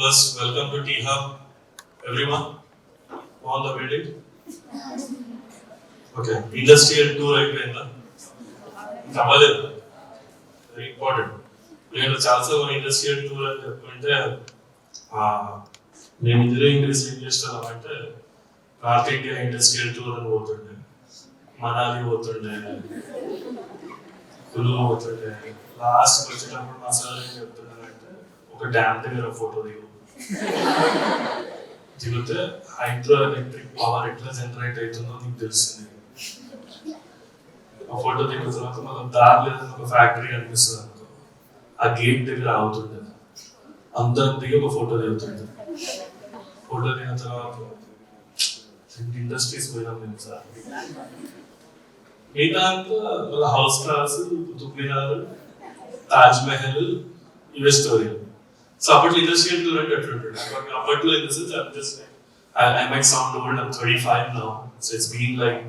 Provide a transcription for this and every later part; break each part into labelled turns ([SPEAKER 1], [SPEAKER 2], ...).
[SPEAKER 1] First, welcome to T-Hub, everyone. On the building. Okay, industrial tour అయిపోయిందా? అవ్వలేదు. Very important. నేను చాలాసార్లు మన ఇండస్ట్రియల్ టూర్ అని చెప్పుకుంటే మేము ఇంజనీరింగ్ ఏం చేస్తున్నామంటే నార్త్ ఇండియా ఇండస్ట్రియల్ టూర్ అని పోతుండే, మనాలి పోతుండే, కులు పోతుండే. లాస్ట్ వచ్చేటప్పుడు మా సార్ ఏం చెప్తున్నారంటే ఒక డ్యామ్ దగ్గర ఫోటో దిగితే హైడ్రో ఎలక్ట్రిక్ పవర్ ఎట్లా జనరేట్ అవుతుందో నీకు తెలిసింది. ఆ ఫోటో దిగిన తర్వాత మనం దారి లేదని ఒక ఫ్యాక్టరీ కనిపిస్తుంది అనుకో, ఆ గేట్ దగ్గర ఆగుతుండే, అందరం దిగి ఒక ఫోటో దిగుతుంది. ఫోటో దిగిన తర్వాత ఇండస్ట్రీస్ పోయినాం మేము సార్. మిగతా అంతా హౌస్ క్లాస్, కుతుబ్ మినార్, తాజ్ మహల్, ఇవే స్టోరీ. సో అప్పట్లో ఇండస్ట్రియల్ టూర్ అంటే అట్లుంటుంది. అప్పట్లో in the sense I just I might sound old, I'm 35 now, so it's been like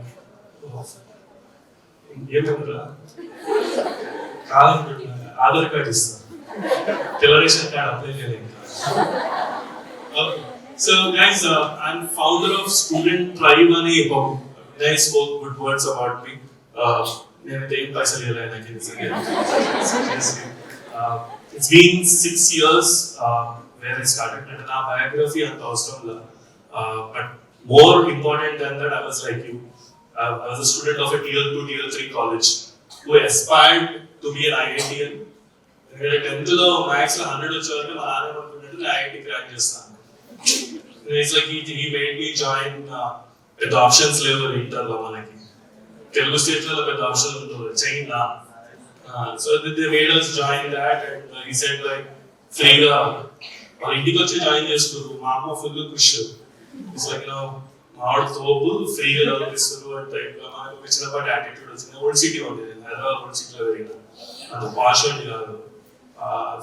[SPEAKER 1] Aadhaar card ఇస్తాను, టెలరేషన్ కార్డ్ అప్లై చేయలేదు. So guys, I'm founder of Student Tribe అని they spoke good words about me. నేనైతే ఏం పైసలు ఇవ్వలేదు నాకు. It's been 6 years where I started, and నా biography అంత అవసరం లేదు. But more important than that, I was like you. I was a student of a tier 2, tier 3 college who aspired to be an IITian. నేను 10th లో maths లో 100 వచ్చేవరకు మా నాన్న అనుకుంటున్నట్టు నేను IIT క్రాక్ చేస్తాను. It's like he made me join పెద్ద ఆప్షన్స్ లేవు ఇంటర్ లో. మనకి తెలుగు స్టేట్ లో పెద్ద ఆప్షన్ ఉంటుంది, China. So they made us join that, and he said like ఫ్రీగా వాళ్ళ ఇంటికి వచ్చి జాయిన్ చేస్తారు. మా అమ్మ ఫుల్ ఖుషి. ఇట్స్ లైక్ మావాడు తోపు ఫ్రీగా చదివిస్తారు అంటే మనకు ఒక చిన్నపాటి యాటిట్యూడ్ వచ్చింది. ఓల్డ్ సిటీ ఉండేది, హైదరాబాద్ ఓల్డ్ సిటీలో పెరిగిన, అంత పాష్ ఉంది కాదు.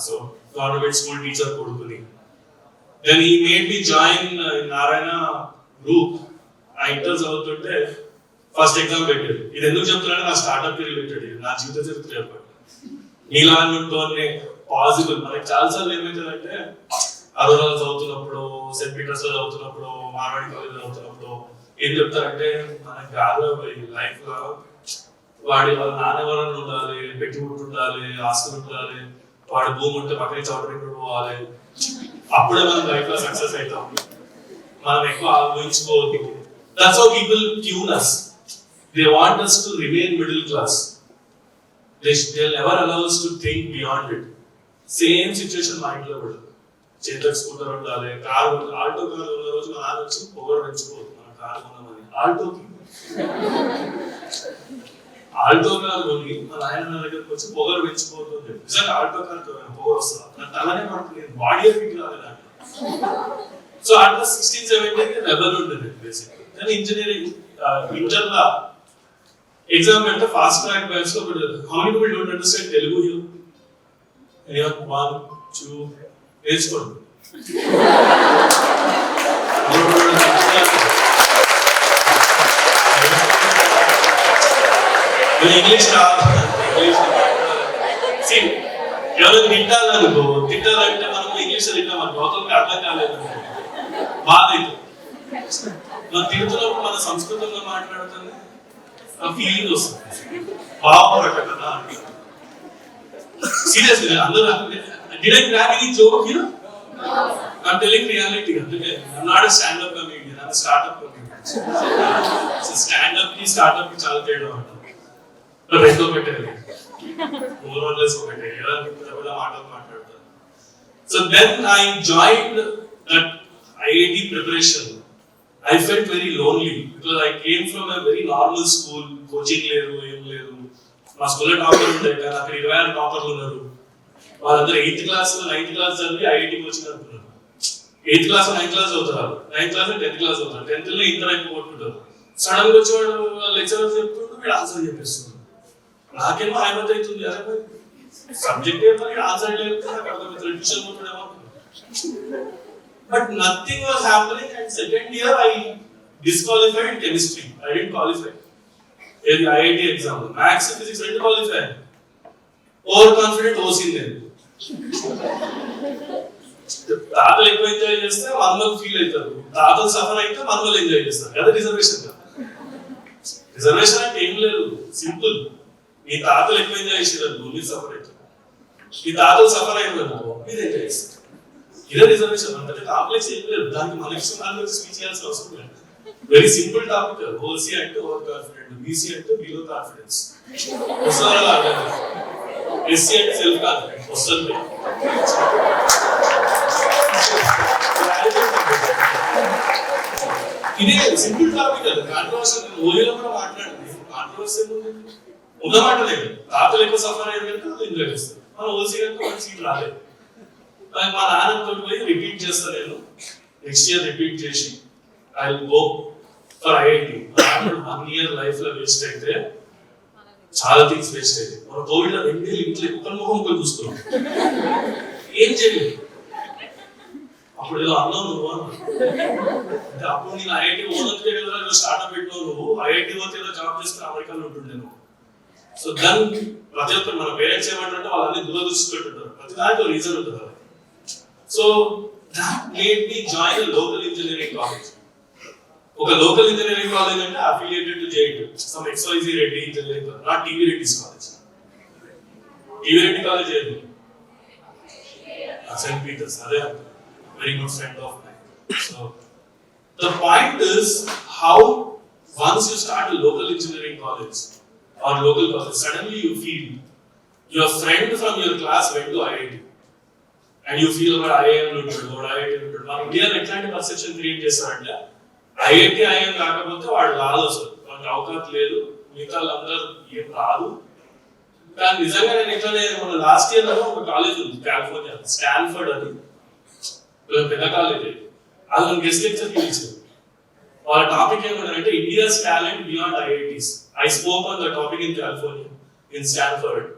[SPEAKER 1] సో గవర్నమెంట్ స్కూల్ టీచర్ కొడుకుని. Then he made me join Narayana group. ఆ ఇంటర్ చదువుతుంటే ఫస్ట్ ఎగ్జామ్ పెట్టారు. ఇది ఎందుకు చెప్తున్నానంటే నా స్టార్ట్అప్ కి రిలేటెడ్, నా జీవిత చరిత్ర చెప్పండి. నీలాంటి పాసిబుల్ మనకి చాలాసార్లు ఏమవుతుందంటే అరోరాలో చదువుతున్నప్పుడు, సెయింట్ పీటర్స్ లో చదువుతున్నప్పుడు, మార్వాడి కాలేజ్ చదువుతున్నప్పుడు ఏం చెప్తారంటే మనకి కాదు లైఫ్ లో వాళ్ళ నాన్న ఎవరన్నా ఉండాలి, పెట్టి ఉండాలి, ఆస్తులు ఉండాలి, వాడి భూమి ఉంటే పక్కన చౌటరీ పోవాలి, అప్పుడే మనం లైఫ్ లో సక్సెస్ అవుతాం. మనం ఎక్కువ ఊహించుకోవద్దు. That's how people tune us. They want us to remain middle class. They'll never allow us to think beyond it. Same situation mind లో కూడా. చేతక్ స్కూటర్ ఉండాలి, కార్ ఉండాలి. ఆల్టో కార్ ఉన్న రోజు మా నాన్న వచ్చి పొగరు పెంచుకోవద్దు, మన కార్ కొన్నామని. ఆల్టో కార్ కొని మా నాయన దగ్గరకు వచ్చి పొగరు పెంచుకోవద్దు అని చెప్పి. నిజంగా ఆల్టో కార్ పొగరు వస్తుంది, నాకు అలానే పడుతుంది, బాడీ ఫిట్ రాలేదు. సో అట్లా 16-17 రెబల్ ఉంటుంది బేసిక్. కానీ ఇంజనీరింగ్ ఇంటర్ లా ఎగ్జామ్ పెడితే ఫాస్ట్ ట్రాక్ బ్యాచ్ లో how many people don't understand Telugu here? Anyone 1 2 నేర్చుకోండి. ఇంగ్లీష్ ఎవరైనా తిట్టాలనుకో, తిట్టాలంటే మనం ఇంగ్లీష్ తింటాం అనుకో, అవతలకి అర్థం కాలేదు బాధ అవుతుంది. మనం తిడుతున్నప్పుడు మన సంస్కృతంలో మాట్లాడుతుంది, ఆ ఫీలింగ్ వస్తుంది, బాగుపడక కదా. సీరియస్లీ అందరూ did I crack any joke here? I'm telling reality. I'm not a stand-up comedian. I'm a startup comedian. So stand-up ki startup ki chala teda untundi. But rendo petali. More or less okate. Ela kuda maatalu maatladtaru. So then I joined that IIT preparation. I felt very lonely because I came from a very normal school. Coaching ledu, em ledu. Ma school lo topper unde kada akkada 26 topperlu unnaru. వాళ్ళందరూ 8th class 9th class చదివి ఐఐటీకి వచ్చి అనుకున్నారు. 8th class 9th class చదువుతారు, 9th class 10th class చదువుతారు, 10th లో inter అయిపోతుంటారు. Sudden గా వచ్చేవాడు lecturer చెప్తుంటే వీడు ఆన్సర్ చెప్పేస్తున్నారు. నాకేమో హైమత్ అవుతుంది, అరే సబ్జెక్ట్ ఏమో ఆన్సర్ లేదు, నాకు అర్థమవుతుంది, ట్యూషన్ పోతున్నాడేమో. But nothing was happening. And second year I disqualified chemistry. I didn't qualify. ఏది ఐఐటి ఎగ్జామ్ మ్యాథ్స్ ఫిజిక్స్ రెండు క్వాలిఫై. ఓవర్ కాన్ఫిడెంట్ ఓసింది. తాతలు ఎక్కువ ఎంజాయ్ చేస్తే మనవలు ఫీల్ అవుతారు, తాతలు సఫర్ అయితే మనవలు ఎంజాయ్ చేస్తారు కదా. రిజర్వేషన్ కదా, రిజర్వేషన్ అంటే ఏం లేదు, సింపుల్. మీ తాతలు ఎక్కువ ఎంజాయ్ చేసేదారు, మీరు సఫర్ అవుతారు. మీ తాతలు సఫర్ అయినందుకో మీరు ఎంజాయ్ చేస్తారు. ఇదే రిజర్వేషన్ అంటే కాంప్లెక్స్ ఏం లేదు. దానికి మన ఇష్టం దాని స్పీచ్ చేయాల్సిన అవసరం లేదు. Very simple topic. ఓసీ అంటే ఓవర్ కాన్ఫిడెంట్, బీసీ అంటే బిలో కాన్ఫిడెన్స్, ఎస్సీ అంటే సెల్ఫ్ కాన్ఫిడెంట్ వస్తుంది. ఇదే సింపుల్ టాపిక్ అది. కాంట్రవర్సీ ఓలీలో కూడా మాట్లాడింది. కాంట్రవర్సీ ఉన్న మాట లేదు. తాతలు ఎక్కువ సఫర్ అయ్యేది కనుక వాళ్ళు ఎంజాయ్ చేస్తారు. మన ఓసీ కనుక మన సీట్ రాలేదు. మా నాన్నతో పోయి రిపీట్ చేస్తా నేను. నెక్స్ట్ ఇయర్ రిపీట్ చేసి I will go for IIT. 1 year life లో వేస్ట్ అయితే చాలా థింగ్స్ వేస్ట్ అయితే. మన కోవిడ్ లో 2 ఏళ్ళు ఇంట్లో ఒకరి ముఖం ఒకరు చూస్తున్నాం, ఏం చేయలేదు. అప్పుడు ఏదో అన్నావు నువ్వు అంటే, అప్పుడు నేను ఐఐటి ఓనందుకే కదా స్టార్ట్అప్ పెట్టినావు నువ్వు. ఐఐటి పోతే ఏదో జాబ్ చేసుకుని అమెరికాలో ఉంటుండే నువ్వు. సో దాన్ని ప్రతి ఒక్కరు మన పేరెంట్స్ ఏమంటారంటే వాళ్ళని దూరదృష్టి పెట్టుంటారు. ప్రతి దాంట్లో రీజన్ ఉంటుంది. So that made me join a local engineering college. ఒక లోకల్ ఇంజనీరింగ్ కాలేజ్ అంటే affiliated to JIT, some XYZ Reddy engineering college, not TV Reddy's college. TV Reddy college ఏది? Saint Peter's. అదే very good friend of mine. So the point is how once you start a local engineering college or local college, suddenly you feel your friend from your class went to IIT. And you feel about IIM ఉంటాడు, IIT ఉంటాడు. మన ఇండియాలో ఎట్లాంటి perception create చేస్తారంటే IIT IIM కాకపోతే వాడు రాదు, అసలు వాడికి అవకాశం లేదు, మిగతా వాళ్ళందరూ ఏం రాదు. కానీ నిజంగా నేను ఇట్లానే మన లాస్ట్ ఇయర్ లో ఒక కాలేజ్ ఉంది కాలిఫోర్నియా, స్టాన్ఫర్డ్ అని, పెద్ద కాలేజ్. అది మనం గెస్ట్ లెక్చర్ పిలిచారు. వాళ్ళ టాపిక్ ఏమంటారంటే India's talent beyond IITs. I spoke on the topic in California, in Stanford.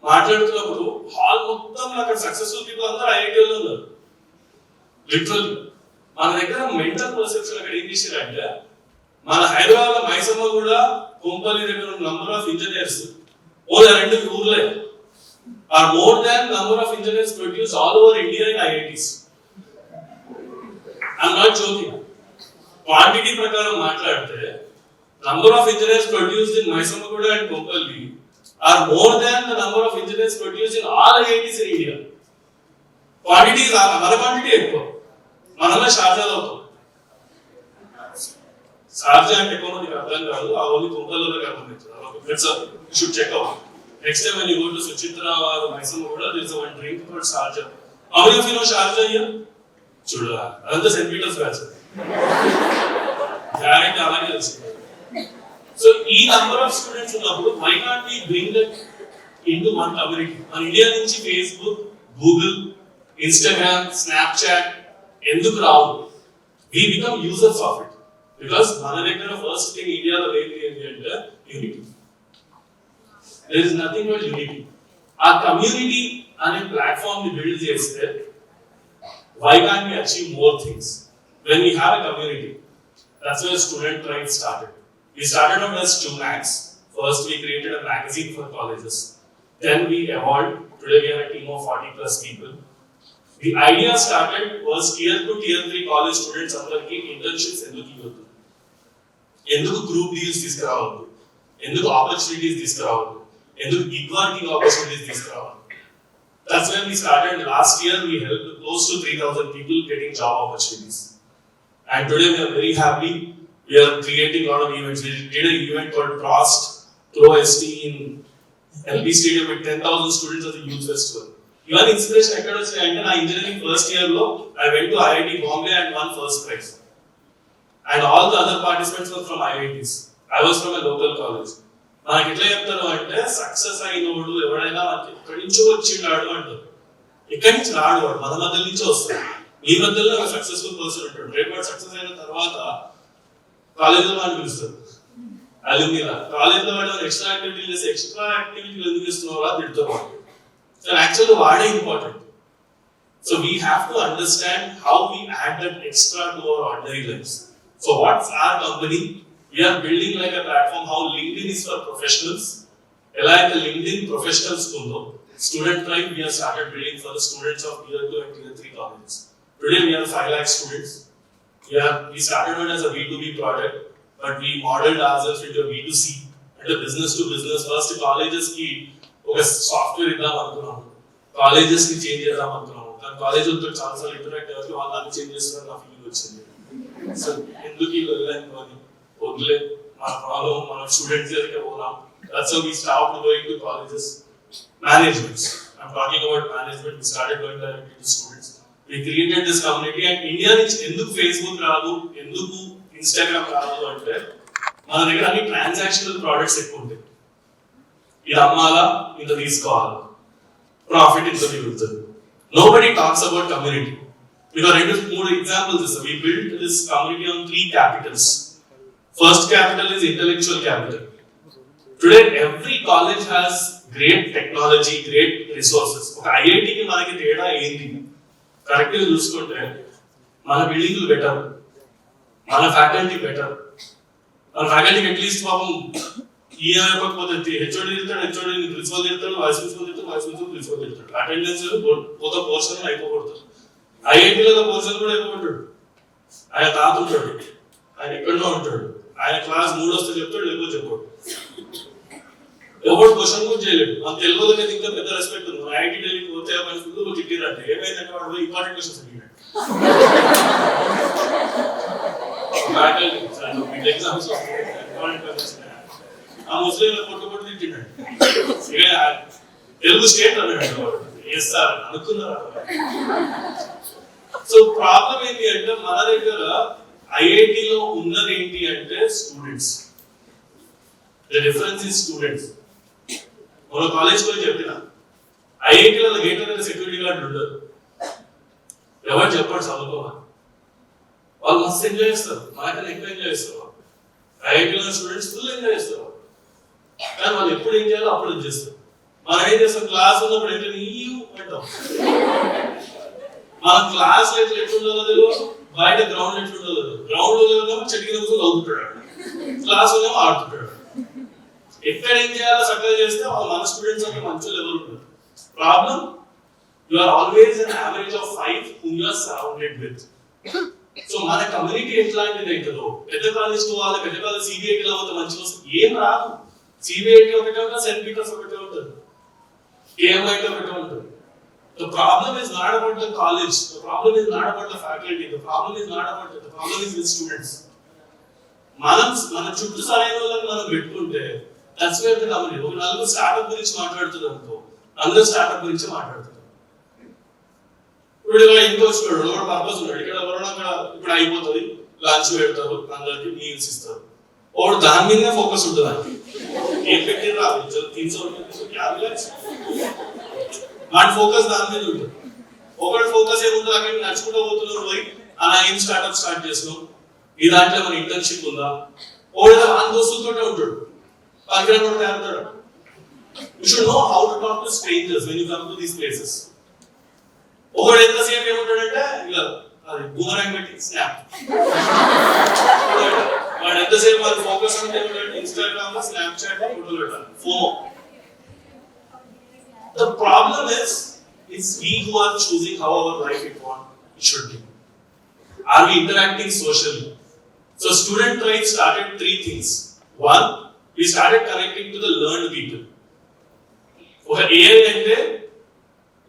[SPEAKER 1] మాట్లాడుతున్నప్పుడు హాల్ మొత్తం అక్కడ సక్సెస్ఫుల్ పీపుల్ అందరూ ఐఐటీలో ఉన్నారు. లిటరల్లీ మన దగ్గర మెంటల్ పర్సెప్షన్ అక్కడ ఏం చేశారంటే, మన హైదరాబాద్ లో మైసమ్మ కూడా కొంపల్లి దగ్గర నంబర్ ఆఫ్ ఇంజనీర్స్ ఓన్లీ 2 ఊర్లే are more than number of engineers produce all over India in IITs. I'm not joking. Quantity ప్రకారం మాట్లాడితే number of engineers produced in Maisammaguda and Kompally are more than the number of engineers produced in all IITs in India. Quantity is మన quantity ఎక్కువ. మనమే షార్జాలో అవుతాం. షార్జా అంటే ఎక్కువ నీకు అర్థం కాదు, ఆ ఓన్లీ కుంపల్లోకి అర్థమవుతుంది. You should check out. Next time when you go to Suchitra or Mysore కూడా there is one drink called Sharjah. How many of you know Sharjah here? చూడరా, అదంతా సెయింట్ పీటర్స్ బ్యాచ్. గ్యారెంటీ అలాగే తెలుసు. So, ఈ number of students ఉన్నప్పుడు why can't we bring that into one community? మన India నుంచి Facebook, Google, Instagram, Snapchat ఎందుకు రావు? We become users of it. Because మన దగ్గర ఫస్ట్ థింగ్ ఇండియాలో ఏంటి అంటే unity. There is nothing but unity. ఆ కమ్యూనిటీ అనే ప్లాట్ఫామ్ ని బిల్డ్ చేస్తే why can't we achieve more things? When we have a community, that's where student rights started. We started off as 2Max. First, we created a magazine for colleges. Then we evolved. Today, we are a team of 40+ people. The idea started was tier 2, tier 3 college students అందరికి internships ఎందుకు ఇవ్వద్దు, ఎందుకు group deals తీసుకురావద్దు, ఎందుకు opportunities తీసుకురావద్దు, ఎందుకు gig working opportunities తీసుకురావద్దు. That's when we started. Last year, we helped close to 3,000 people getting job opportunities. And today, we are very happy. We are creating a lot of events. We did an event called Frost Throw ST in LB Stadium with 10,000 students at the Youth Festival. Even inspiration ఎక్కడ వచ్చాయంటే నా engineering first year లో I went to IIT Bombay and won first prize. And all the other participants were from IITs. I was from a local college. మనకి ఎట్లా చెప్తారు అంటే success అయినోడు ఎవడైనా మనకి ఎక్కడి నుంచో వచ్చిండాడు అంటారు. ఎక్కడి నుంచి రాడు వాడు, మన మధ్య నుంచి వస్తాడు. మీ మధ్యలో ఒక సక్సెస్ఫుల్ పర్సన్ ఉంటాడు. రేపు వాడు సక్సెస్ అయిన తర్వాత కాలేజీలో వాడిని పిలుస్తారు అల్యూమినా. కాలేజీలో వాడు ఎక్స్ట్రా యాక్టివిటీలు చేసి ఎక్స్ట్రా యాక్టివిటీలు ఎందుకు ఇస్తున్నారా తిడుతారు. సో యాక్చువల్లీ వాడే important. So we have to understand how we add that extra to our ordinary lifes. So what's our company? We are building like a platform how LinkedIn is for professionals. ఎలా అయితే LinkedIn professionals ఉందో Student Tribe we have started building for the students of tier 2 and tier 3 colleges. Today we have 5 lakh students. We started it as a B2B product, but we modeled ourselves into a B2C and a business to business. First colleges ki oka software idam anukunnam. Colleges ki change chedam anukunnam. Kan colleges తో చాలా సార్లు interact అయ్యారు, వాళ్ళు అన్ని change చేస్తున్నారు నా feeling వచ్చింది. So ఎందుకు ఈ వెళ్ళాను అని వదిలే మన ప్రాబ్లం మన స్టూడెంట్స్ దగ్గరికి పోదాం. That's how we stopped going to colleges. Management. I'm talking about management. We started going directly to students. We created this community and India నుంచి ఎందుకు Facebook రాదు, ఎందుకు Instagram రాదు అంటే మన దగ్గర అన్ని ట్రాన్సాక్షనల్ ప్రొడక్ట్స్ ఎక్కువ ఉంటాయి. ఇది అమ్మాలా, ఇంత తీసుకోవాలి, ప్రాఫిట్ ఇంత మిగులుతుంది. Nobody talks about community. Because రెండు మూడు ఎగ్జాంపుల్స్ ఇస్తాం. We built this community on 3 capitals. First capital is intellectual capital. Today every college has great technology, great resources. ఒక ఐఐటికి మనకి తేడా ఏంటి? కరెక్ట్గా చూసుకుంటే మన బిల్డింగ్లు బెటర్, మన ఫ్యాకల్టీ బెటర్. మన ఫ్యాకల్టీకి అట్లీస్ట్ పాపం ఈయన ఇవ్వకపోతే హెచ్ఓడి తిడతాడు, హెచ్ఓడి ప్రిన్సిపల్ తిడతాడు, వైస్ ప్రిన్సిపల్ తిడతాడు, వైస్ ప్రిన్సిపల్ ప్రిన్సిపల్ తిడతాడు. అటెండెన్స్ ఒక పోర్షన్ అయిపోకూడదు. ఐఐటీలో పోర్షన్ కూడా అయిపోతాడు. ఆయన తాత ఉంటాడు, ఆయన ఎక్కడో ఉంటాడు, ఆయన క్లాస్ 3 వస్తే చెప్తాడు, లేకపోతే చెప్పాడు. ఎవరు క్వశ్చన్ కూడా చేయలేడు. మన తెలుగులో అయితే ఇంకా పెద్ద రెస్పెక్ట్ ఉంది. ఐఐటీ ఢిల్లీకి పోతే మన ఫుల్ తిట్టిరంటే ఏమైందంటే వాడు ఇంపార్టెంట్ క్వశ్చన్స్ అడిగాడు. ఎగ్జామ్స్ ఇంపార్టెంట్ క్వశ్చన్స్ ఆ ముస్లింలు కొట్టుబడి తిట్టినాడు. తెలుగు స్టేట్ అన్నాడు, ఎస్ సార్ అనుకున్నారు. సో ప్రాబ్లం ఏంటి అంటే మన దగ్గర ఐఐటిలో ఉన్నది ఏంటి అంటే students. The difference is students. మన కాలేజ్ పోయి చెప్పిన ఐఐటీలో గేట్ అనేది సెక్యూరిటీ గార్డు ఉండదు, ఎవరు చెప్పాడు చదువుకోవాలి. వాళ్ళు మస్తు ఎంజాయ్ చేస్తారు, మనకన్నా ఎక్కువ ఎంజాయ్ చేస్తారు. ఐఐటీలో స్టూడెంట్స్ ఫుల్ ఎంజాయ్ చేస్తారు, కానీ వాళ్ళు ఎప్పుడు ఏం చేయాలో అప్పుడు ఏం చేస్తారు. మనం ఏం చేస్తాం, క్లాస్ ఉన్నప్పుడు ఏంటంటే అంటాం. మన క్లాస్ ఎట్లుండాలో తెలియదు, బయట గ్రౌండ్ ఎట్లుండాలో తెలియదు. గ్రౌండ్ లో చెట్టు కింద కూర్చొని చదువుతుంటాడు, క్లాస్ లో ఆడుతుంటాడు. ఎక్కడ ఏం చేయాలో చక్కగా చేస్తే వాళ్ళ మన స్టూడెంట్స్ అంటే మంచి లెవెల్ ఉంటుంది. Problem you are always an average of 5 whom you are surrounded with. So మన కమ్యూనిటీ ఎట్లాంటిది అవుతుందో, పెద్ద కాలేజ్ పోవాలి, పెద్ద కాలేజ్ సిబిఐటీలో అవుతే మంచిగా వస్తుంది, ఏం రాదు. సిబిఐటీ ఒకటే ఉంటుంది, సెయింట్ పీటర్స్ ఒకటే ఉంటుంది, కేఎంఐటీ ఒకటే ఉంటుంది. The problem is not about the college, the problem is not about the faculty, the problem is not about the problem is with students. మన చుట్టూ సరైన వాళ్ళని మనం పెట్టుకుంటే దట్స్ వేర్ ద కమ్యూనిటీ. ఒక నలుగురు స్టార్ట్అప్ గురించి మాట్లాడుతున్నారు అనుకో, అందరూ స్టార్ట్అప్ గురించి మాట్లాడుతున్నారు. ఇప్పుడు ఇంకో చూడు, ఒక పర్పస్ ఉన్నాడు, ఇక్కడ ఎవరైనా అక్కడ ఇప్పుడు అయిపోతుంది, లంచ్ పెడతారు, అందరికి మీల్స్ ఇస్తారు, ఒకడు దాని మీదనే ఫోకస్ ఉంటుంది. అని ఏం పెట్టిన రాదు 350 వాడి ఫోకస్ దాని మీద ఉంటుంది. ఒకటి ఫోకస్ ఏముంటుంది, అక్కడ నడుచుకుంటూ పోతున్నారు, పోయి అలా ఏం స్టార్ట్అప్ స్టార్ట్ చేస్తున్నాం, ఈ దాంట్లో మన ఇంటర్న్షిప్ ఉందా, ఒకటి ఆ దోస్తులతోనే ఉంటాడు, పక్కన కూడా తేరుతాడు. You should know how to talk to strangers when you come to these places. ఒకడు ఎంతసేపు ఏముంటాడంటే ఇలా అది బూమరాంగ్ పెట్టి స్నాప్, వాడు ఎంతసేపు వాడు ఫోకస్ అంటే ఏమిటంటే ఇన్స్టాగ్రామ్ లో స్నాప్చాట్ లో ఫోటోలు పెట్టాలి, FOMO. The problem is, it's we who are choosing how our life it should be. Are we interacting socially? So Student Tribe started 3 things. One, we started connecting to the learned people. ఒక AI అంటే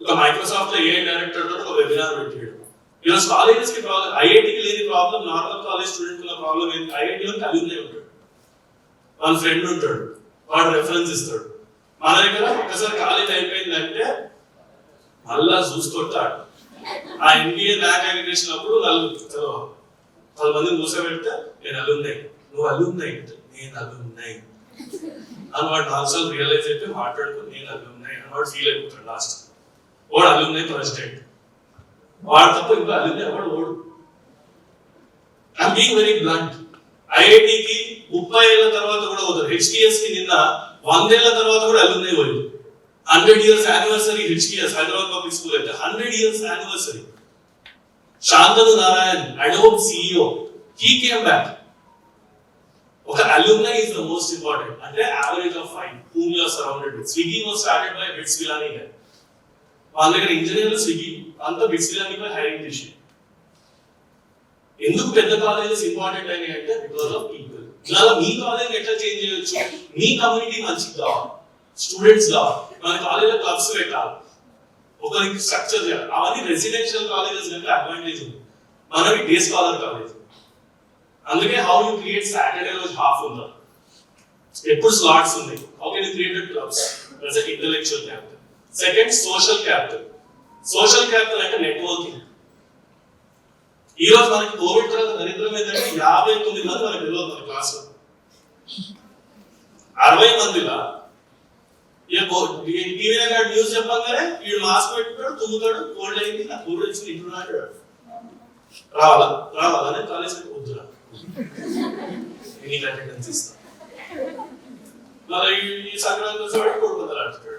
[SPEAKER 1] ఒక Microsoft లో AI director తో ఒక webinar పెట్టాడు. ఈరోజు colleges కి problem, ఐఐటికి లేని ప్రాబ్లం నార్మల్ కాలేజ్ స్టూడెంట్ ల ప్రాబ్లం ఏంటి? ఐఐటిలో అల్యూమినై ఉంటాడు, వాళ్ళ ఫ్రెండ్ ఉంటాడు, వాడు రెఫరెన్స్ ఇస్తాడు. మన దగ్గర ఒకసారి కాలేజ్ అయిపోయిందంటే మళ్ళా చూసుకొడతాడు. ఆ NBA ర్యాంక్ అగ్రిగేషన్ అప్పుడు 10 మందిని కూర్చోబెడితే నేను అల్యూమినై, నువ్వు అల్యూమినై, నేను అల్యూమినై అని వాడు 4 సార్లు రియలైజ్ అయిపోయి మాట్లాడుకుని నేను అల్యూమినై అని వాడు ఫీల్ అయిపోతాడు. లాస్ట్ వాడు అల్యూమినై ప్రెసిడెంట్, వాడు తప్ప ఇంకా అల్యూమినై ఎవడు ఓడు. I'm being very blunt. ఐఐటికి 30 ఏళ్ల తర్వాత కూడా పోతారు, హెచ్టిఎస్ కి నిన్న 100 ఏళ్ల తర్వాత కూడా అల్యూమినై పోయింది. 100 years anniversary HTS Hyderabad public school అయితే 100 years anniversary. Shantanu Narayan, Adobe CEO, he came back. ఒక alumni is the most important. అంటే average of 5 whom you are surrounded with. Swiggy was started by Bits Villani here. వాళ్ళ దగ్గర ఇంజనీర్లు Swiggy అంతా బిట్స్కి hiring చేసి. ఎందుకు పెద్ద కాలేజెస్ ఇంపార్టెంట్ అయినాయి అంటే బికాస్ ఆఫ్ పీపుల్. ఇలా మీ కాలేజ్ ఎట్లా చేంజ్ చేయొచ్చు, మీ కమ్యూనిటీ మంచిది కావాలి, స్టూడెంట్స్ కావాలి, మన కాలేజీలో క్లబ్స్ పెట్టాలి, ఒకరికి స్ట్రక్చర్ చేయాలి. అవన్నీ రెసిడెన్షియల్ కాలేజెస్ కంటే అడ్వాంటేజ్ ఉంది, మనవి డే స్కాలర్ కాలేజ్. అందుకే హౌ యూ క్రియేట్ సాటర్డే రోజు హాఫ్ ఉందా, ఎప్పుడు స్లాట్స్ ఉన్నాయి, how can you create clubs, that's intellectual capital. Second social capital. Social capital అంటే నెట్వర్కింగ్. ఈ రోజు మనకి కోవిడ్ తర్వాత దరిద్రం ఏంటంటే 59 మంది మనకు తెలియదు మన క్లాస్ లో. 60 మందిలా టీవీ న్యూస్ చెప్పగానే వీడు మాస్క్ పెట్టుకుంటాడు, తుమ్ముతాడు, కోల్డ్ అయింది, నా కోల్డ్ వచ్చింది, ఇంట్లో రావాలని కాలేజ్ వద్దురా నీకు అటెండెన్స్ ఇస్తా, మళ్ళీ ఈ సంక్రాంతి వచ్చి కొడుకుంటారు అంటాడు.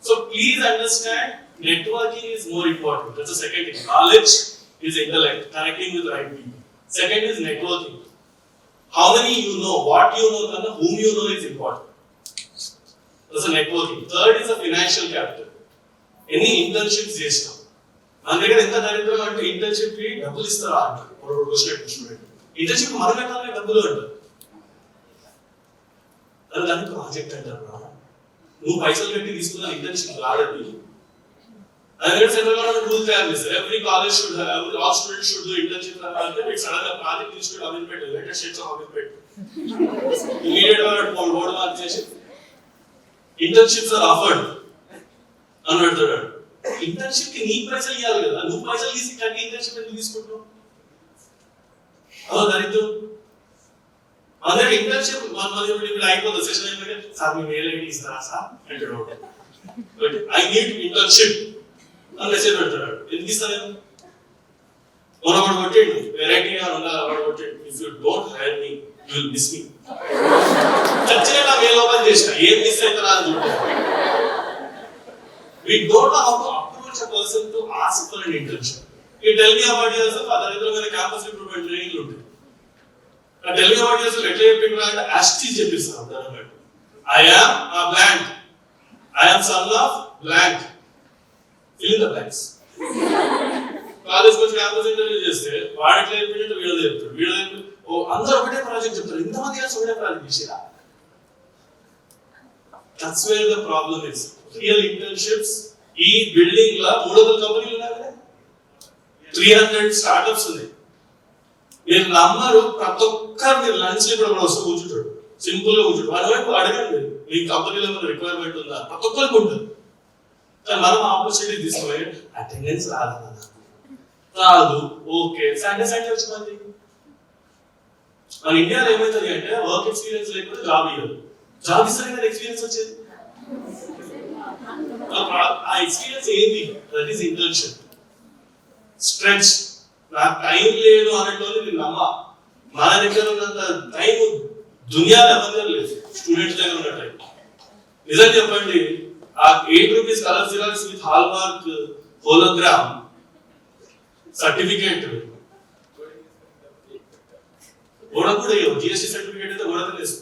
[SPEAKER 1] So please understand, networking is more important. That's the second thing. Knowledge is intellect, connecting with right people. Second is networking. How many you know, what you know, and whom you know is important. That's a networking. Third is a financial capital. Any internships చేస్తాం, మన దగ్గర ఎంత దరిద్రం అంటే internship కి డబ్బులు ఇస్తారా అంటారు. ఇంటర్న్షిప్ మనం పెట్టాలి, డబ్బులు అంటారు. దానికి ప్రాజెక్ట్ అంటారు. నువ్వు పైసలు పెట్టి తీసుకున్న ఇంటర్న్షిప్ రాడది. అందుకని సెంట్రల్ గవర్నమెంట్ రూల్ తయారు చేస్తారు, every college should have, all students should do internship అంటే మీకు సడన్ గా ప్రాజెక్ట్ తీసుకుని Ameerpet latest states of Ameerpet immediate గా బోర్డు మార్క్ చేసి ఇంటర్న్షిప్స్ ఆర్ ఆఫర్డ్ అని పెడతాడు. ఇంటర్న్షిప్ కి నీకు పైసలు ఇవ్వాలి కదా, నువ్వు పైసలు తీసి కట్టి ఇంటర్న్షిప్ ఎందుకు తీసుకుంటున్నావు? అదో దరిద్రం. అందరికి ఇంటర్న్షిప్ ఇప్పుడు అయిపోతుంది, సెషన్ అయిపోతే సార్ మీ మెయిల్ ఐడి ఇస్తారా సార్ అంటాడు. ఐ నీడ్ ఇంటర్న్షిప్ అని మెసేజ్ పెడతాడు. ఎందుకు ఇస్తాను మనం వాడు కొట్టేయండి, వెరైటీగా ఉండాలి వాడు కొట్టేయండి. If you don't hire me you will miss me. చర్చగా నా మెయిల్ ఓపెన్ చేసిన ఏం మిస్ అవుతారా అని చూడాలి. We don't know how to approach a person to ask for an internship. You tell me about yourself, other than campus improvement training lo unte. Tell me about yourself, etle cheppinga ante asti cheppistanu annaru. I am a blank. I am son of blank. Fill in the blanks. College వచ్చి campus interview చేస్తే వాడు ఎట్లా చెప్పింటే వీళ్ళు చెప్తాడు, వీళ్ళు ఓ అందరూ ఒకటే ప్రాజెక్ట్ చెప్తారు, ఇంతమంది కలిసి ఒకటే ప్రాజెక్ట్ చేసిరా. That's where the problem is. Real internships. ఈ బిల్డింగ్ లా 300 కంపెనీలు ఉన్నాయి కదా, 300 స్టార్ట్అప్స్ ఉన్నాయి. మీరు నమ్మరు, ప్రతి ఒక్కరు మీరు లంచ్ ఇప్పుడు వస్తూ కూర్చుంటాడు, సింపుల్ గా కూర్చుంటాడు. మన వైపు అడగండి మీ కంపెనీలో ఏమైనా రిక్వైర్మెంట్ ఉందా, ప్రతి ఒక్కరికి ఉంటుంది. కానీ మనం ఆపర్చునిటీ తీసుకుని అటెండెన్స్ రాదు, ఓకే సండే వచ్చి మంది. మన ఇండియాలో ఏమవుతుంది అంటే వర్క్ ఎక్స్పీరియన్స్ లేకపోతే జాబ్ ఇవ్వదు, జాబ్ ఇస్తే కదా ఎక్స్పీరియన్స్ వచ్చేది. ఆ ఎక్స్పీరియన్స్ ఏంటి? That is internship. స్ట్రెచ్, నాకు టైం లేదు అనేటోళ్ళు నేను నమ్మ. మన దగ్గర ఉన్నంత టైం దునియాలో ఎవరి లేదు, స్టూడెంట్స్ దగ్గర ఉన్న టైం. నిజం చెప్పండి, ఆ 8 rupees colour xerox with hallmark hologram certificate గోడ కూడా జిఎస్టీ సర్టిఫికేట్ అయితే గోడ తెలుసు.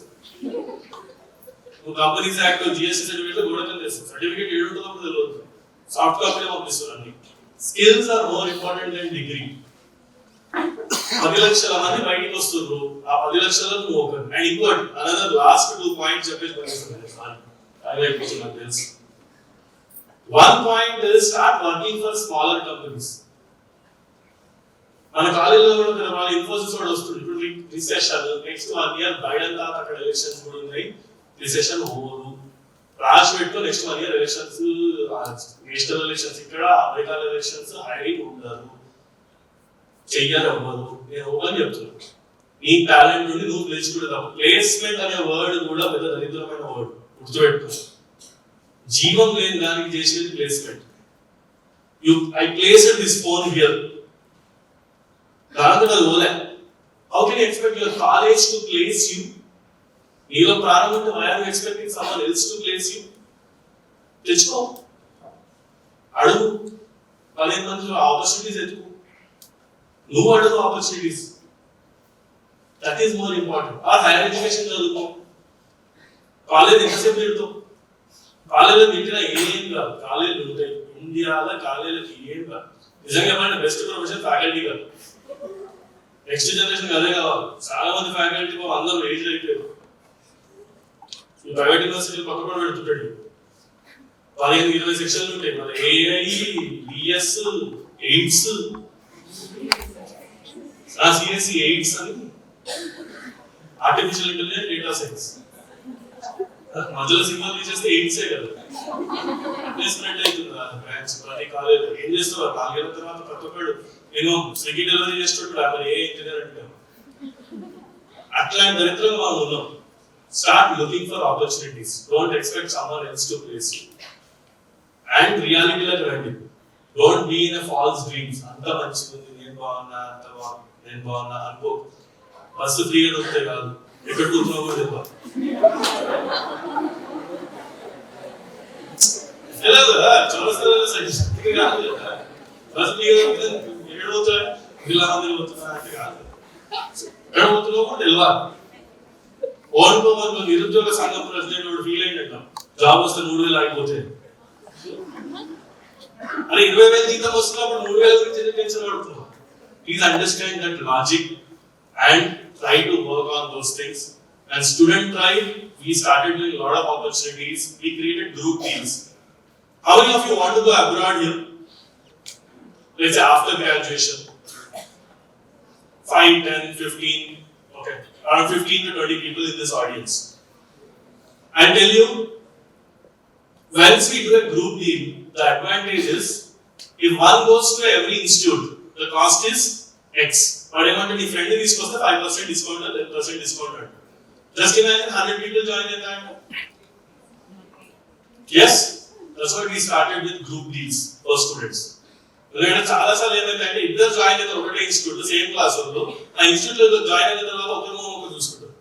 [SPEAKER 1] కంపెనీస్ యాక్ట్ జిఎస్టీ సర్టిఫికేట్ గోడకం చేస్తారు, సర్టిఫికేట్ ఏడుంటుందో కూడా తెలియదు, సాఫ్ట్ కాపీ పంపిస్తారు. Skills are more important than degree. 10 లక్షల మంది బయటికి వస్తున్నారు, ఆ 10 లక్షల నువ్వు ఒక. అండ్ ఇంకోటి అనదర్ లాస్ట్ 2 పాయింట్స్ చెప్పేసి పంపిస్తాను. తెలుసు 1 point is start working for smaller companies. మన కాలేజీలో కూడా మన ఇన్ఫోసిస్ కూడా వస్తుంది. ఇప్పుడు రిసెషన్ నెక్స్ట్ 1 ఇయర్ బైడెన్ దాకా అక్కడ ఎలక్షన్స్ కూడా ఉన్నాయి, రిసెషన్ ఓవరు రాసి పెట్టు. Next 1 year elections, national elections, ఇక్కడ అమెరికా ఎలక్షన్స్, హైరింగ్ ఉండదు, చెయ్యాలి అవ్వదు. నేను ఓపెన్ చెప్తున్నాను, నీ టాలెంట్ నుండి నువ్వు ప్లేస్మెంట్ తప్ప. ప్లేస్మెంట్ అనే వర్డ్ కూడా పెద్ద దరిద్రమైన వర్డ్, గుర్తుపెట్టుకో. జీవం లేని దానికి చేసేది placement. I placed this phone here, దాంతో అది ఓలే. How can you expect your college to place you? నీలో ప్రారంభంలో why are you expecting someone else to place you? తెచ్చుకో, అడుగు, 15 మందిలో ఆపర్చునిటీస్ ఎత్తుకో, నువ్వు అడుగు opportunities. That is more important. Or higher education చదువుకో, కాలేజ్ ఎంతసేపు పెడతావు? కాలేజీలో తింటున్నా ఏం కాదు, కాలేజీలు ఉంటాయి ఇండియాలో, కాలేజీలకి ఏం కాదు. నిజంగా చెప్పాలంటే బెస్ట్ ప్రొఫెషన్ ఫ్యాకల్టీ కాదు, నెక్స్ట్ జనరేషన్ అదే కావాలి. చాలా మంది ఫ్యాకల్టీ అందరూ ఏజ్ అయిపోయారు. ఈ ప్రైవేట్ యూనివర్సిటీ పక్క కూడా పెడుతుంటాడు, 15-20 సెక్షన్లు ఉంటాయి. మన AI, BS, AIDS, CSC AIDS అని, ఆర్టిఫిషియల్ ఇంటెలిజెన్స్, డేటా సైన్స్. మధ్యలో సింబల్ తీసేస్తే ఎయిడ్సే కదా, రిప్లేస్మెంట్ అవుతుంది బ్రాంచ్. ప్రతి కాలేజ్ ఏం చేస్తున్నారు, 4 ఏళ్ళ తర్వాత ప్రతి ఒక్కడు నేను స్విగ్గీ డెలివరీ చేస్తుంటాడు, అక్కడ ఏ ఇంజనీర్ అంటే. అట్లాంటి దరిద్రంగా మనం ఉన్నాం. Start looking for opportunities, don't expect someone else to place you, and రియాలిటీలోకి రండి. Don't be in a false dreams. అంత మంచిగా ఉంది, నేను బాగున్నా, అంత బాగున్నా, నేను బాగున్నా అనుకో. బస్సు ఫ్రీగా దొరికితే కాదు, ఎక్కడ కూర్చున్నా కూడా తెలియదు. తెలియదు కదా, చౌరస్తాలో శక్తిగా కాదు కదా. బస్సు ఫ్రీగా దొరికితే ఎక్కడ పోతున్నా, పిల్లలందరూ పోతున్నా అంటే కాదు, ఎక్కడ పోతున్నావు కూడా తెలియాలి. ఓడిపోమని నిరుద్యోగ సంఘం ప్రెసిడెంట్ ఫీల్ అయిందంట, జాబ్ వస్తే 3,000 ఆగిపోతే. అరే 20,000 జీతం వస్తున్నప్పుడు 3,000 గురించి ఎందుకు టెన్షన్ పడుతున్నావు? Please understand that logic and try to work on those things. And student drive, we started doing a lot of opportunities. We created group deals. How many of you want to go abroad here? Let's say after graduation, 5, 10, 15, okay, around 15 to 20 people in this audience. I'll tell you, once we do a group deal, the advantage is, if one goes to every institute, the cost is X. But I wanted the friend is 5% discount or 10% discount. Just imagine 100 people join in that. Yes, that's what we started with group deals for students. ఎందుకంటే చాలా సార్లు ఏమైందంటే ఇద్దరు join అయితే ఒకటే institute, same class వాళ్ళు ఆ institute లో జాయిన్ అయిన తర్వాత ఒకరు చూసుకుంటారు.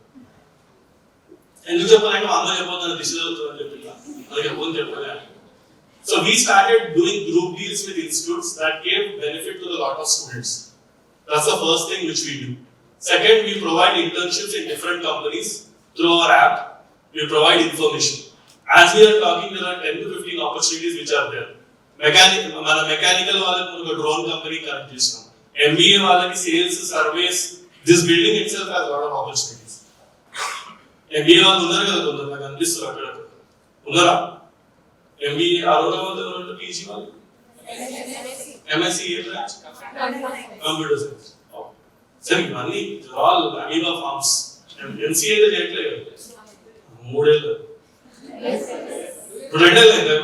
[SPEAKER 1] ఎందుకు చెప్పాలంటే అమ్మ చెప్పొద్దని దిశ చదువుతుందని చెప్పి అలాగే చెప్పని చెప్పలే. So we started doing group deals with institutes that gave benefit to a lot of students. That's the first thing which we do. Second, we provide internships in different companies through our app. We provide information. As we are talking, there are 10 to 15 opportunities which are there. Mechanical వాళ్ళకి ఒక drone company connect చేస్తాం. MBA వాళ్ళకి sales, surveys. This building itself has a lot of opportunities. MBA వాళ్ళు ఉన్నారు కదా కొందరు, నాకు అనిపిస్తారు అక్కడ ఉన్నారా? MBA అరోరా వాళ్ళు, PG వాళ్ళు, MSc ఏ బ్రాంచ్? Computer science. సరే ఇవన్నీ ఆల్ అమీబా ఫార్మ్స్. MCA అయితే చేయట్లేదు కదా, 3 ఏళ్ళు, ఇప్పుడు 2 ఏళ్ళు అయిందా?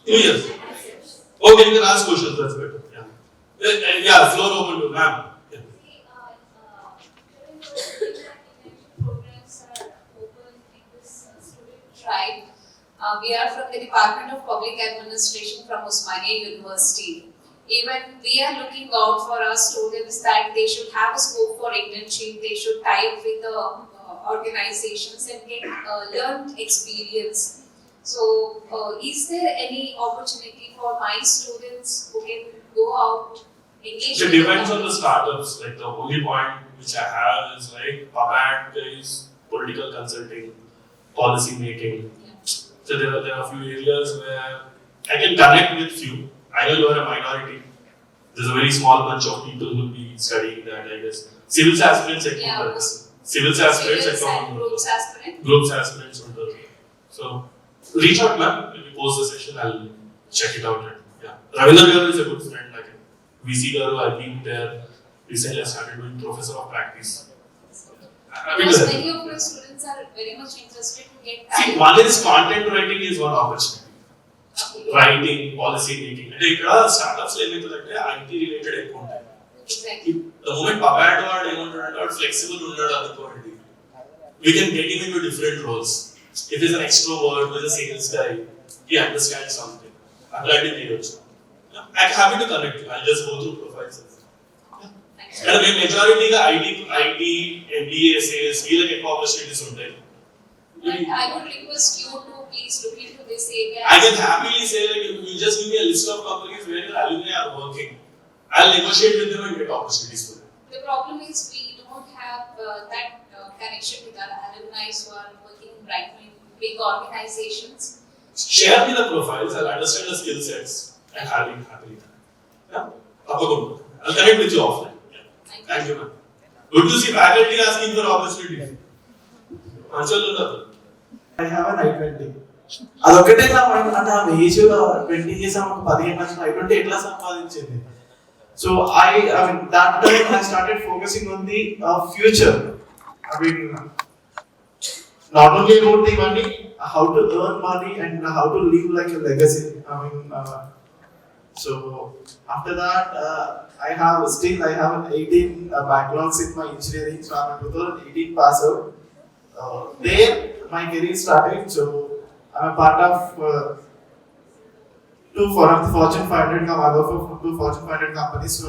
[SPEAKER 1] 2 years. Okay, you can ask questions, that's better. Yeah, floor open to ma'am.
[SPEAKER 2] We are from the Department of Public Administration from Osmania University. Even we are looking out for our students that they should have a scope for internship, they should tie up with the organizations and get learned experience. So, is there any opportunity for my students who can go out, engage?
[SPEAKER 1] It depends on the startups. Like the only point which I have is like PubAd is political consulting, policy making. So there are a few areas where I can connect with few. I know you are a minority. There's a very small bunch of people who will be studying that, I guess. Civils aspirants, Civils aspirants, groups aspirants. So reach out, ma'am. When we post the session, I'll check it out. Yeah, Ravindra Garu is a good friend. Like VC Garu, I've been there recently. I started doing professor of practice.
[SPEAKER 2] Because many of your students are very much interested to get.
[SPEAKER 1] See, one is content writing is one opportunity. Writing, policy making. అంటే ఇక్కడ startups ఏమవుతుందంటే IT related ఎక్కువ ఉంటాయి. The moment PubAd వాడు ఏమంటాడంటే వాడు flexible ఉన్నాడు అనుకోండి, we can get him into different roles. If he's an extrovert, he's a sales guy, he understands something. అట్లాంటివి చేయొచ్చు. I'm happy to connect you. I'll just go through profiles. And we majorityగా IT, MBA, sales, వీళ్ళకి ఎక్కువ opportunities ఉంటాయి.
[SPEAKER 2] But I would request you to please look into this area.
[SPEAKER 1] I can happily say like you just give me a list of companies where your alumni are working. I'll negotiate with them and get opportunities for them.
[SPEAKER 2] The problem is we don't have that connection with our alumni who are working right now in big organizations.
[SPEAKER 1] share me the profiles, I'll understand the skill sets and happily. Yeah, తప్పకుండా. I'll connect with you offline. Yeah. Thank you, ma'am. Good to see faculty asking for opportunities. మంచోళ్ళు ఉన్నారు.
[SPEAKER 3] I have an I-20. అదొక్కటే నా mind అంటే ఆ age 20 years ఆమెకు 15 లక్షలు I-20 ఎట్లా సంపాదించింది. So I mean that time I started focusing on the future. I mean not only about the money, how to earn money and how to leave like a legacy. I mean so after that I have 18 backlogs in my engineering. So I'm a 2018 pass out. There my career started. So I'm a part of two Fortune 500 two Fortune 500 companies. So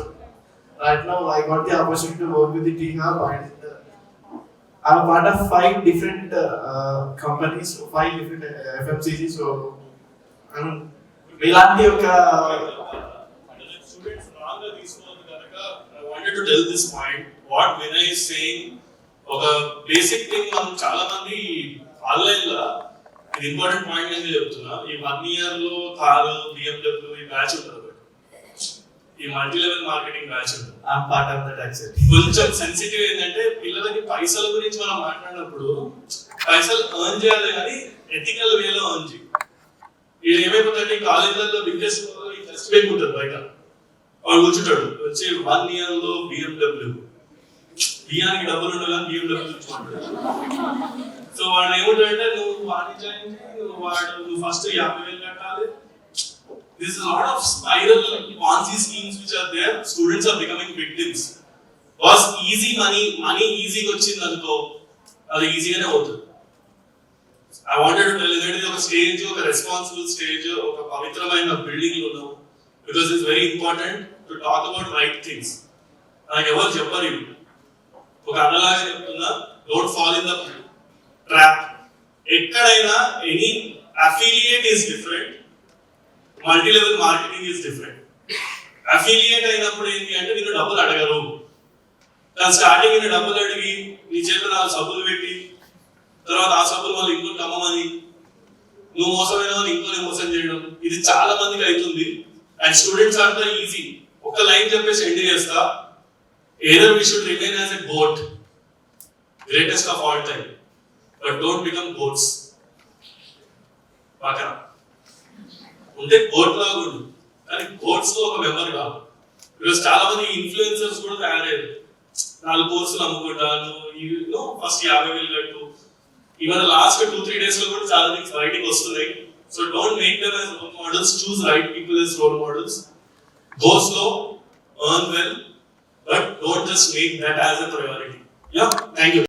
[SPEAKER 3] right now I got the opportunity to work with the T-Hub and I'm a part of 5 different companies, 5 different FMCG. So I'm ఇలాంటి ఒక
[SPEAKER 1] Students wrong గా తీసుకోవద్దు కనుక I wanted to tell this point. What Vinay is saying, ఒక basic thing మనం చాలా మంది online లో ఇది ఇంపార్టెంట్ పాయింట్ అని చెప్తున్నా. ఈ 1 year లో కారు BMW ఈ బ్యాచ్ ఉంటుంది, ఈ మల్టీ లెవెల్ మార్కెటింగ్ బ్యాచ్ ఉంటుంది.
[SPEAKER 3] I'm part of that actually.
[SPEAKER 1] కొంచెం సెన్సిటివ్ ఏంటంటే పిల్లలకి పైసల గురించి మనం మాట్లాడినప్పుడు పైసలు ఎర్న్ చేయాలి కానీ ఎథికల్ వేలో ఎర్న్ చేయాలి. ఇది ఏమైపోతుందంటే కాలేజీలలో బిగ్గెస్ట్ టెస్ట్ బ్రేక్ ఉంటుంది బయట, వాడు కూర్చుంటాడు వచ్చి 1 year లో BMW బియ్యానికి డబ్బులు ఉండగా BMW చూసుకుంటాడు. సో వాడు ఏముంటాడంటే నువ్వు నువ్వు ఫస్ట్ 50,000 కట్టాలి. This is a lot of spiral Ponzi schemes which are there. Students are becoming victims. Was easy money easy వచ్చింది అనుకో అది ఈజీగానే అవుతుంది. I wanted to tell you that ఇది ఒక స్టేజ్, ఒక రెస్పాన్సిబుల్ స్టేజ్, ఒక పవిత్రమైన బిల్డింగ్ లో ఉన్నాం. Because it's very important to talk about right things. నాకు ఎవరు చెప్పరు ఇవి. ఒక అన్నలాగా చెప్తున్నా, don't fall in the trap. ఎక్కడైనా any affiliate is different, multi level marketing is different. Affiliate అయినప్పుడు ఏంటి అంటే నేను డబ్బులు అడగరు, కానీ స్టార్టింగ్ నేను డబ్బులు అడిగి నీ చేతిలో 4 సబ్బులు పెట్టి తర్వాత ఆ సబ్బులు వాళ్ళు ఇంకోటి అమ్మమని నువ్వు మోసమైన వాళ్ళు ఇంకోనే మోసం చేయడం, ఇది చాలా మందికి అవుతుంది. And students are the easy. ఒక లైన్ చెప్పేసి ఎండ్ చేస్తా, either we should remain as a goat, greatest of all time, but don't become goats. పక్కన ఉంటే కోట్ లాగా ఉండు, కానీ కోర్స్ లో ఒక మెంబర్ కాదు. బికాస్ చాలా మంది ఇన్ఫ్లుయెన్సర్స్ కూడా తయారయ్యారు. 4 కోర్సులు అమ్ముకుంటాను, ఫస్ట్ 50,000 కట్టు. ఈవెన్ లాస్ట్ 2-3 days లో కూడా చాలా థింగ్స్ బయటికి వస్తున్నాయి. So don't make them as role models, choose right people as role models. Go slow, earn well, but don't just make that as a priority. Yeah, thank you.